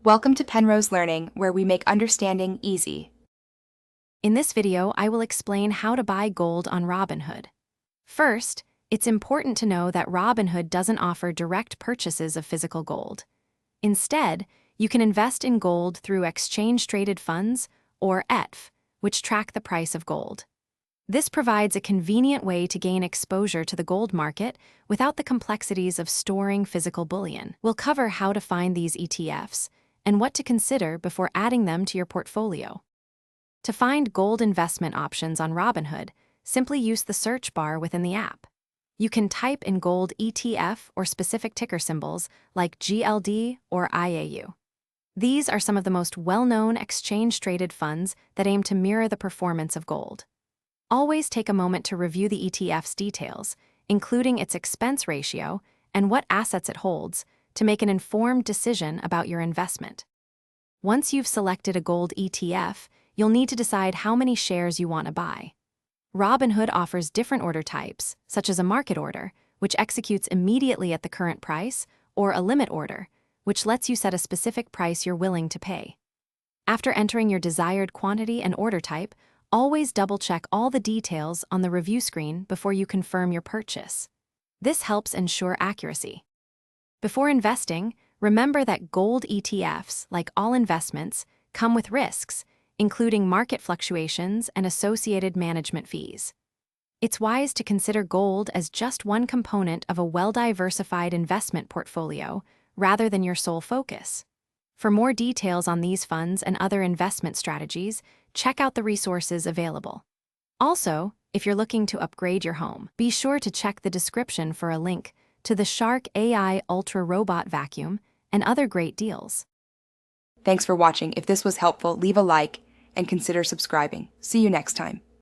Welcome to Penrose Learning, where we make understanding easy. In this video, I will explain how to buy gold on Robinhood. First, it's important to know that Robinhood doesn't offer direct purchases of physical gold. Instead, you can invest in gold through exchange-traded funds, or ETF, which track the price of gold. This provides a convenient way to gain exposure to the gold market without the complexities of storing physical bullion. We'll cover how to find these ETFs and what to consider before adding them to your portfolio. To find gold investment options on Robinhood, simply use the search bar within the app. You can type in gold ETF or specific ticker symbols like GLD or IAU. These are some of the most well-known exchange-traded funds that aim to mirror the performance of gold. Always take a moment to review the ETF's details, including its expense ratio and what assets it holds, to make an informed decision about your investment. Once you've selected a gold ETF, you'll need to decide how many shares you want to buy. Robinhood offers different order types, such as a market order, which executes immediately at the current price, or a limit order, which lets you set a specific price you're willing to pay. After entering your desired quantity and order type, always double-check all the details on the review screen before you confirm your purchase. This helps ensure accuracy. Before investing, remember that gold ETFs, like all investments, come with risks, including market fluctuations and associated management fees. It's wise to consider gold as just one component of a well-diversified investment portfolio rather than your sole focus. For more details on these funds and other investment strategies, check out the resources available. Also, if you're looking to upgrade your home, be sure to check the description for a link to the Shark AI Ultra Robot Vacuum and other great deals. Thanks for watching. If this was helpful, leave a like and consider subscribing. See you next time.